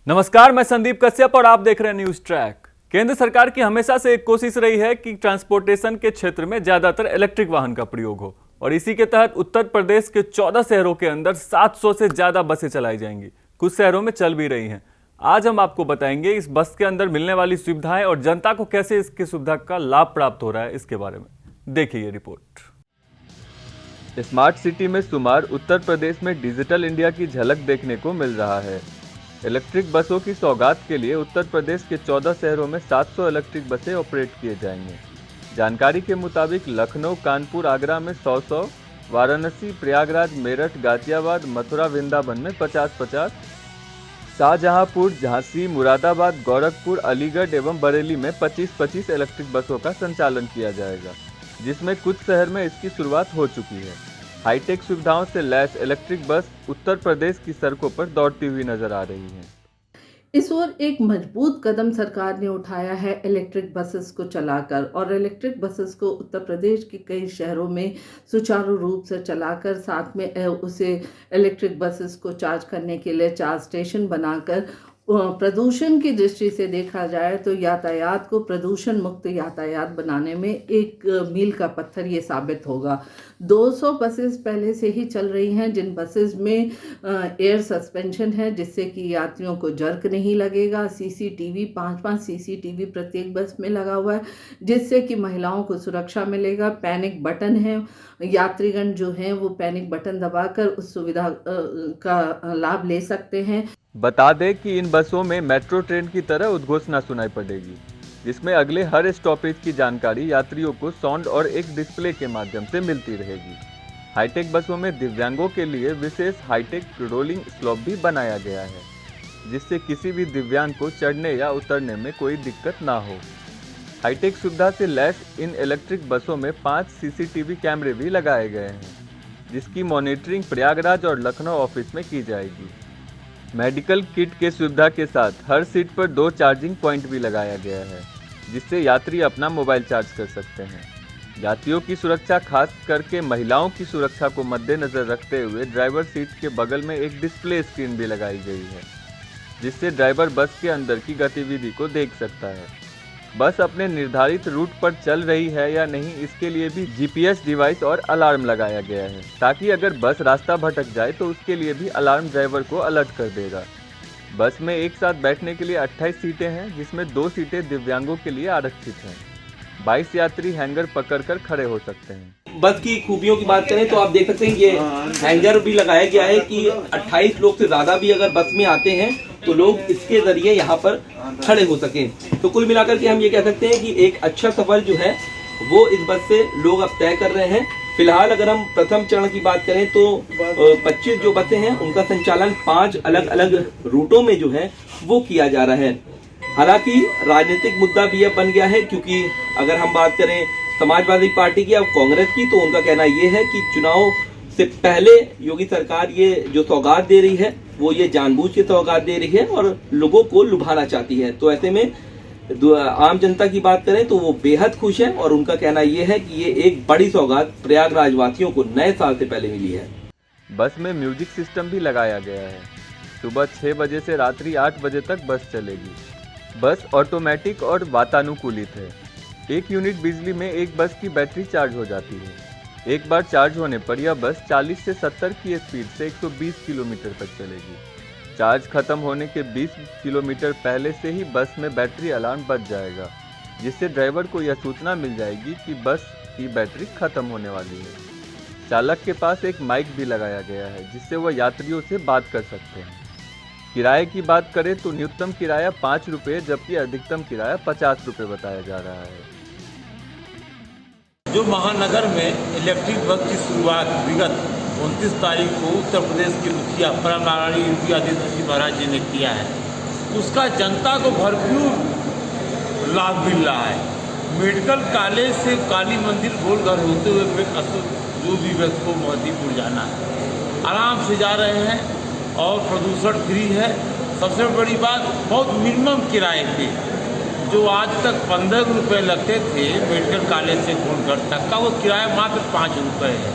नमस्कार, मैं संदीप कश्यप और आप देख रहे हैं न्यूज ट्रैक। केंद्र सरकार की हमेशा से एक कोशिश रही है कि ट्रांसपोर्टेशन के क्षेत्र में ज्यादातर इलेक्ट्रिक वाहन का प्रयोग हो और इसी के तहत उत्तर प्रदेश के 14 शहरों के अंदर 700 से ज्यादा बसें चलाई जाएंगी। कुछ शहरों में चल भी रही हैं। आज हम आपको बताएंगे इस बस के अंदर मिलने वाली सुविधाएं और जनता को कैसे इसकी सुविधा का लाभ प्राप्त हो रहा है। इसके बारे में देखिए ये रिपोर्ट। स्मार्ट सिटी में शुमार उत्तर प्रदेश में डिजिटल इंडिया की झलक देखने को मिल रहा है। इलेक्ट्रिक बसों की सौगात के लिए उत्तर प्रदेश के 14 शहरों में 700 इलेक्ट्रिक बसें ऑपरेट किए जाएंगे। जानकारी के मुताबिक लखनऊ, कानपुर, आगरा में 100, वाराणसी, प्रयागराज, मेरठ, गाजियाबाद, मथुरा, वृंदावन में 50, शाहजहांपुर, झांसी, मुरादाबाद, गोरखपुर, अलीगढ़ एवं बरेली में 25 इलेक्ट्रिक बसों का संचालन किया जाएगा, जिसमें कुछ शहर में इसकी शुरुआत हो चुकी है। हाईटेक सुविधाओं से lace electric bus Uttar Pradesh की सड़कों पर दौड़ती हुई नजर आ रही है। इस ओर एक मजबूत कदम सरकार ने उठाया है इलेक्ट्रिक बसेस को चलाकर, और इलेक्ट्रिक बसेस को उत्तर प्रदेश के कई शहरों में सुचारू रूप से चलाकर साथ में उसे इलेक्ट्रिक बसेस को चार्ज करने के लिए चार्ज स्टेशन बनाकर प्रदूषण की दृष्टि से देखा जाए तो यातायात को प्रदूषण मुक्त यातायात बनाने में एक मील का पत्थर ये साबित होगा। 200 बसेस पहले से ही चल रही हैं, जिन बसेस में एयर सस्पेंशन है जिससे कि यात्रियों को जर्क नहीं लगेगा। सीसीटीवी 5 सीसीटीवी प्रत्येक बस में लगा हुआ है, जिससे कि महिलाओं को सुरक्षा मिलेगा। पैनिक बटन है, यात्रीगण जो हैं वो पैनिक बटन दबाकर उस सुविधा का लाभ ले सकते हैं। बता दें कि इन बसों में मेट्रो ट्रेन की तरह उद्घोषणा सुनाई पड़ेगी, जिसमें अगले हर स्टॉपेज की जानकारी यात्रियों को साउंड और एक डिस्प्ले के माध्यम से मिलती रहेगी। हाईटेक बसों में दिव्यांगों के लिए विशेष हाईटेक रोलिंग स्लॉप भी बनाया गया है, जिससे किसी भी दिव्यांग को चढ़ने या उतरने में कोई दिक्कत ना हो। हाईटेक सुविधा से लैस इन इलेक्ट्रिक बसों में 5 सीसीटीवी कैमरे भी लगाए गए हैं, जिसकी मॉनिटरिंग प्रयागराज और लखनऊ ऑफिस में की जाएगी। मेडिकल किट के सुविधा के साथ हर सीट पर 2 चार्जिंग पॉइंट भी लगाया गया है, जिससे यात्री अपना मोबाइल चार्ज कर सकते हैं। यात्रियों की सुरक्षा, खास करके महिलाओं की सुरक्षा को मद्देनजर रखते हुए ड्राइवर सीट के बगल में एक डिस्प्ले स्क्रीन भी लगाई गई है, जिससे ड्राइवर बस के अंदर की गतिविधि को देख सकता है। बस अपने निर्धारित रूट पर चल रही है या नहीं, इसके लिए भी जीपीएस डिवाइस और अलार्म लगाया गया है, ताकि अगर बस रास्ता भटक जाए तो उसके लिए भी अलार्म ड्राइवर को अलर्ट कर देगा। बस में एक साथ बैठने के लिए 28 सीटें हैं, जिसमें 2 सीटें दिव्यांगों के लिए आरक्षित हैं। 22 यात्री हैंगर पकड़कर खड़े हो सकते हैं। बस की खूबियों की बात करें तो आप देख सकते हैं ये हैंगर भी लगाया गया है कि 28 लोग से ज्यादा भी अगर बस में आते हैं तो लोग इसके जरिए यहाँ पर खड़े हो सकें। तो कुल मिलाकर के हम ये कह सकते हैं कि एक अच्छा सफर जो है वो इस बस से लोग अब तय कर रहे हैं। फिलहाल अगर हम प्रथम चरण की बात करें तो 25 जो बसें हैं उनका संचालन 5 अलग अलग रूटों में जो है वो किया जा रहा है। हालांकि राजनीतिक मुद्दा भी अब बन गया है, क्योंकि अगर हम बात करें समाजवादी पार्टी की या कांग्रेस की, तो उनका कहना ये है कि चुनाव से पहले योगी सरकार ये जो सौगात दे रही है वो ये जानबूझ के सौगात दे रही है और लोगों को लुभाना चाहती है। तो ऐसे में आम जनता की बात करें तो वो बेहद खुश है और उनका कहना ये है कि ये एक बड़ी सौगात प्रयागराज वासियों को नए साल से पहले मिली है। बस में म्यूजिक सिस्टम भी लगाया गया है। सुबह 6 बजे से रात्रि 8 बजे तक बस चलेगी। बस ऑटोमेटिक और वातानुकूलित है। 1 यूनिट बिजली में एक बस की बैटरी चार्ज हो जाती है। एक बार चार्ज होने पर यह बस 40 से 70 की स्पीड से 120 किलोमीटर तक चलेगी। चार्ज खत्म होने के 20 किलोमीटर पहले से ही बस में बैटरी अलार्म बज जाएगा, जिससे ड्राइवर को यह सूचना मिल जाएगी कि बस की बैटरी खत्म होने वाली है। चालक के पास एक माइक भी लगाया गया है, जिससे वह यात्रियों से बात कर सकते हैं। किराए की बात करें तो न्यूनतम किराया 5 रुपये जबकि अधिकतम किराया 50 रुपये बताया जा रहा है। जो महानगर में इलेक्ट्रिक बस की शुरुआत विगत 29 तारीख को उत्तर प्रदेश के मुखिया परम आदरणीय योगी आदित्यनाथ जी महाराज जी ने किया है, उसका जनता को भरपूर लाभ मिल रहा है। मेडिकल कॉलेज से काली मंदिर गोलघर होते हुए जो भी व्यक्ति को मोहद्दीपुर जाना है आराम से जा रहे हैं और प्रदूषण फ्री है। सबसे बड़ी बात, बहुत मिनिमम किराए पे जो आज तक 15 रुपये लगते थे मेडिकल कॉलेज से गोलघर तक का, वो किराया मात्र 5 रुपये है।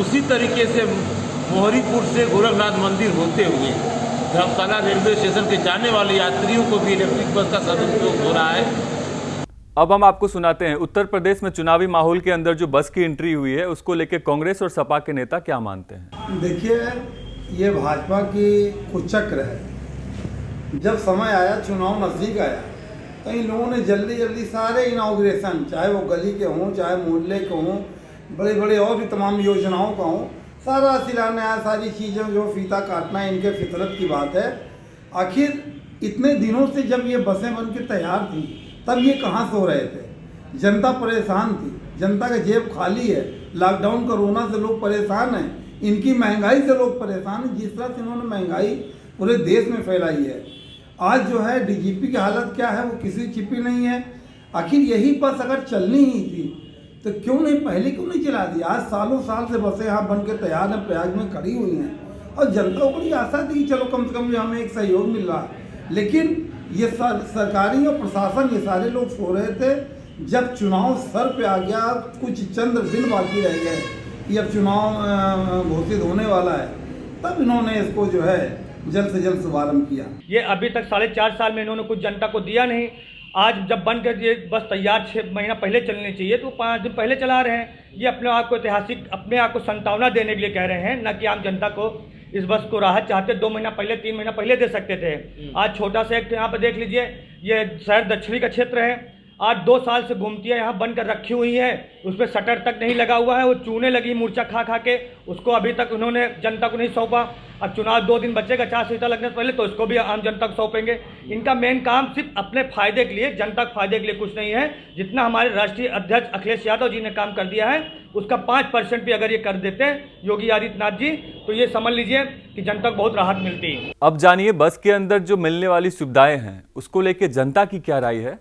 उसी तरीके से मोहरीपुर से गोरखनाथ मंदिर होते हुए धर्मशाला रेलवे स्टेशन के जाने वाले यात्रियों को भी इलेक्ट्रिक बस का सदुपयोग हो रहा है। अब हम आपको सुनाते हैं उत्तर प्रदेश में चुनावी माहौल के अंदर जो बस की एंट्री हुई है उसको लेकर कांग्रेस और सपा के नेता क्या मानते हैं। देखिए, ये भाजपा की कुचक्र है। जब समय आया, चुनाव नजदीक आया, तो इन लोगों ने जल्दी जल्दी सारे इनाग्रेशन, चाहे वो गली के हों, चाहे मोहल्ले के हों, बड़े बड़े और भी तमाम योजनाओं का हों, सारा शिलान्यास, सारी चीज़ें जो फीता काटना है, इनके फितरत की बात है। आखिर इतने दिनों से जब ये बसें बन के तैयार थी, तब ये कहाँ सो रहे थे? जनता परेशान थी, जनता का जेब खाली है, लॉकडाउन कोरोना से लोग परेशान हैं, इनकी महंगाई से लोग परेशान हैं। जिस तरह से इन्होंने महंगाई पूरे देश में फैलाई है, आज जो है डीजीपी की हालत क्या है वो किसी छिपी नहीं है। आखिर यही बस अगर चलनी ही थी तो क्यों नहीं चला दी? आज सालों साल से बसें यहाँ बन के तैयार हैं, प्रयाग में खड़ी हुई हैं, और जनता को बड़ी आशा थी कि चलो कम से कम हमें एक सहयोग मिल रहा है। लेकिन ये सरकारी और प्रशासन, ये सारे लोग सो रहे थे। जब चुनाव सर पे आ गया, कुछ चंद दिन बाकी रह गए कि अब चुनाव घोषित होने वाला है, तब इन्होंने इसको जो है जल्द से जल्द शुभारम्भ किया। ये अभी तक 4.5 साल में इन्होंने कुछ जनता को दिया नहीं। आज जब बन कर ये बस तैयार 6 महीना पहले चलनी चाहिए तो 5 दिन पहले चला रहे हैं। ये अपने आप को ऐतिहासिक, अपने आप को संतावना देने के लिए कह रहे हैं, न कि आम जनता को इस बस को राहत चाहते 2 महीना पहले, 3 महीना पहले दे सकते थे। आज छोटा सा एक यहाँ पर देख लीजिए, ये शहर दक्षिणी का क्षेत्र है, आज 2 साल से घूमतियाँ यहाँ बनकर रखी हुई हैं, उसमें शटर तक नहीं लगा हुआ है, वो चूने लगी मूर्छा खा खा के, उसको अभी तक उन्होंने जनता को नहीं सौंपा। अब चुनाव 2 दिन बचेगा, चार संहिता लगने से पहले, तो इसको भी आम जनता को सौंपेंगे। इनका मेन काम सिर्फ अपने फायदे के लिए, जनता के फायदे के लिए कुछ नहीं है। जितना हमारे राष्ट्रीय अध्यक्ष अखिलेश यादव जी ने काम कर दिया है, उसका 5% भी अगर ये कर देते हैं योगी आदित्यनाथ जी, तो ये समझ लीजिए कि जनता को बहुत राहत मिलती है। अब जानिए बस के अंदर जो मिलने वाली सुविधाएं हैं उसको लेके जनता की क्या राय है,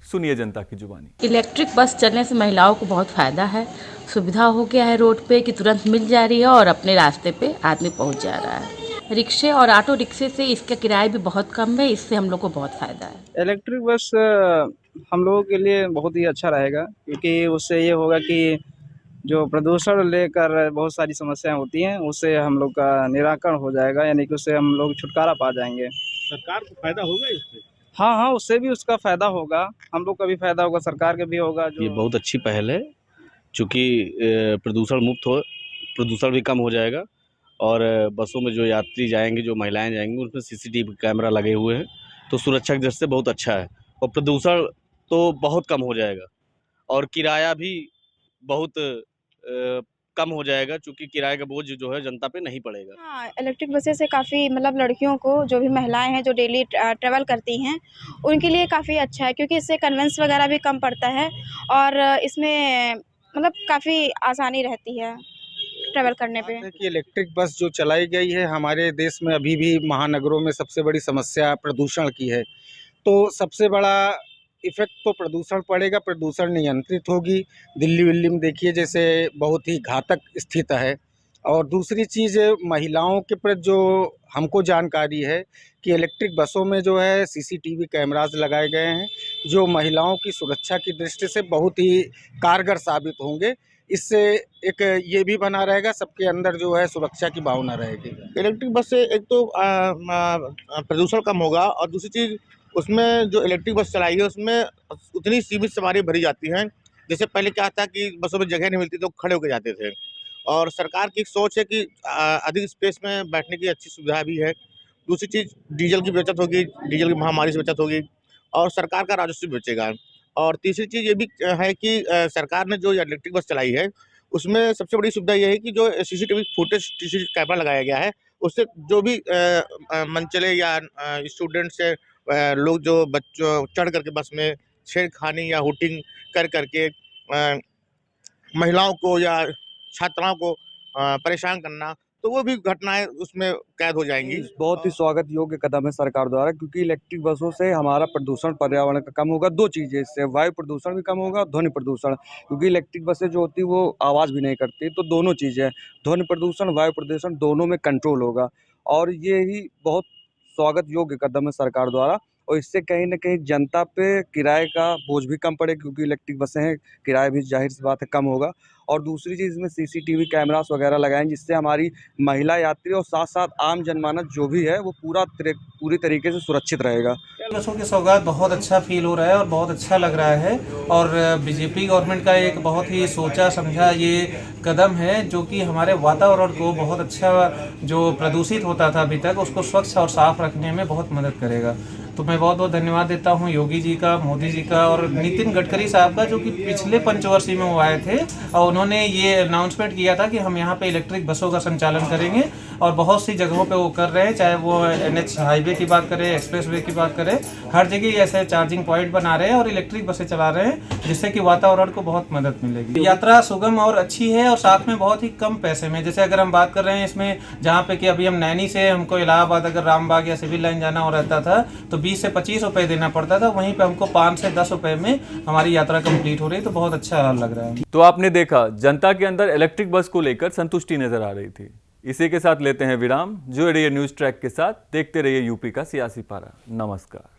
सुनिए जनता की जुबानी। इलेक्ट्रिक बस चलने से महिलाओं को बहुत फ़ायदा है, सुविधा हो गया है रोड पे कि तुरंत मिल जा रही है और अपने रास्ते पे आदमी पहुंच जा रहा है। रिक्शे और ऑटो रिक्शे से इसका किराया भी बहुत कम है, इससे हम लोग को बहुत फ़ायदा है। इलेक्ट्रिक बस हम लोगों के लिए बहुत ही अच्छा रहेगा, क्योंकि उससे ये होगा कि जो प्रदूषण लेकर बहुत सारी समस्याएं होती हैं उससे हम लोग का निराकरण हो जाएगा, यानी कि उससे हम लोग छुटकारा पा जाएंगे। सरकार को फायदा होगा इससे? हाँ, उससे भी उसका फ़ायदा होगा, हम लोग का भी फ़ायदा होगा, सरकार के भी होगा। ये बहुत अच्छी पहल है, चूँकि प्रदूषण मुक्त हो, प्रदूषण भी कम हो जाएगा, और बसों में जो यात्री जाएंगे, जो महिलाएं जाएंगी, उसमें सीसीटीवी कैमरा लगे हुए हैं, तो सुरक्षा की दृष्टि से बहुत अच्छा है, और प्रदूषण तो बहुत कम हो जाएगा, और किराया भी बहुत कम हो जाएगा, क्योंकि किराए का बोझ जो है जनता पे नहीं पड़ेगा। हाँ, इलेक्ट्रिक बसेस से काफ़ी मतलब लड़कियों को, जो भी महिलाएं हैं जो डेली ट्रैवल करती हैं, उनके लिए काफ़ी अच्छा है, क्योंकि इससे कन्वेंस वगैरह भी कम पड़ता है और इसमें मतलब काफ़ी आसानी रहती है ट्रैवल करने पे। कि इलेक्ट्रिक बस जो चलाई गई है, हमारे देश में अभी भी महानगरों में सबसे बड़ी समस्या प्रदूषण की है, तो सबसे बड़ा इफ़ेक्ट तो प्रदूषण पड़ेगा, प्रदूषण नियंत्रित होगी। दिल्ली विल्ली में देखिए जैसे बहुत ही घातक स्थिति है। और दूसरी चीज़, महिलाओं के प्रति जो हमको जानकारी है कि इलेक्ट्रिक बसों में जो है सीसीटीवी कैमरास लगाए गए हैं, जो महिलाओं की सुरक्षा की दृष्टि से बहुत ही कारगर साबित होंगे। इससे एक ये भी बना रहेगा, सबके अंदर जो है सुरक्षा की भावना रहेगी। इलेक्ट्रिक बस से एक तो प्रदूषण कम होगा, और दूसरी चीज़ उसमें जो इलेक्ट्रिक बस चलाई है उसमें उतनी सीमित सवारी भरी जाती हैं। जैसे पहले क्या था कि बसों में जगह नहीं मिलती तो खड़े होकर जाते थे, और सरकार की एक सोच है कि अधिक स्पेस में बैठने की अच्छी सुविधा भी है। दूसरी चीज़ डीजल की बचत होगी, डीजल की महामारी से बचत होगी, और सरकार का राजस्व भी बचेगा। और तीसरी चीज़ ये भी है कि सरकार ने जो इलेक्ट्रिक बस चलाई है उसमें सबसे बड़ी सुविधा ये है कि जो सीसीटीवी फुटेज सीसीटीवी कैमरा लगाया गया है, उससे जो भी मनचले या स्टूडेंट्स से लोग जो बच्चों चढ़ करके बस में छेड़खानी या हुटिंग कर करके महिलाओं को या छात्राओं को परेशान करना, तो वो भी घटनाएं उसमें कैद हो जाएंगी। बहुत ही स्वागत योग्य कदम है सरकार द्वारा, क्योंकि इलेक्ट्रिक बसों से हमारा प्रदूषण पर्यावरण का कम होगा। 2 चीज़ें, इससे वायु प्रदूषण भी कम होगा, ध्वनि प्रदूषण, क्योंकि इलेक्ट्रिक बसें जो होती वो आवाज़ भी नहीं करती, तो दोनों चीज़ें, ध्वनि प्रदूषण, वायु प्रदूषण दोनों में कंट्रोल होगा, और ये ही बहुत स्वागत योग्य कदम है सरकार द्वारा। और इससे कहीं ना कहीं जनता पे किराए का बोझ भी कम पड़े, क्योंकि इलेक्ट्रिक बसें हैं, किराया भी जाहिर सी बात है कम होगा। और दूसरी चीज़ इसमें सीसीटीवी कैमरास वगैरह लगाएं, जिससे हमारी महिला यात्री और साथ साथ आम जनमानस जो भी है वो पूरी तरीके से सुरक्षित रहेगा। बसों की सौगात बहुत अच्छा फील हो रहा है और बहुत अच्छा लग रहा है। और बीजेपी गवर्नमेंट का एक बहुत ही सोचा समझा ये कदम है, जो कि हमारे वातावरण को बहुत अच्छा, जो प्रदूषित होता था अभी तक, उसको स्वच्छ और साफ रखने में बहुत मदद करेगा। तो मैं बहुत बहुत धन्यवाद देता हूँ योगी जी का, मोदी जी का और नितिन गडकरी साहब का, जो कि पिछले पंचवर्षीय में वो आए थे और उन्होंने ये अनाउंसमेंट किया था कि हम यहाँ पे इलेक्ट्रिक बसों का संचालन करेंगे। और बहुत सी जगहों पे वो कर रहे हैं, चाहे वो NH हाईवे की बात करें, एक्सप्रेस वे की बात करें, हर जगह ऐसे चार्जिंग पॉइंट बना रहे हैं और इलेक्ट्रिक बसें चला रहे हैं, जिससे कि वातावरण को बहुत मदद मिलेगी। यात्रा सुगम और अच्छी है और साथ में बहुत ही कम पैसे में। जैसे अगर हम बात कर रहे हैं इसमें, जहाँ पे कि अभी हम नैनी से हमको इलाहाबाद अगर रामबाग या सिविल लाइन जाना हो रहता था तो 20 से 25 रुपये देना पड़ता था, वहीं पे हमको 5 से 10 रुपये में हमारी यात्रा कंप्लीट हो रही है। तो बहुत अच्छा लग रहा है। तो आपने देखा जनता के अंदर इलेक्ट्रिक बस को लेकर संतुष्टि नजर आ रही थी। इसी के साथ लेते हैं विराम। जुड़े रहिए न्यूज़ ट्रैक के साथ, देखते रहिए यूपी का सियासी पारा। नमस्कार।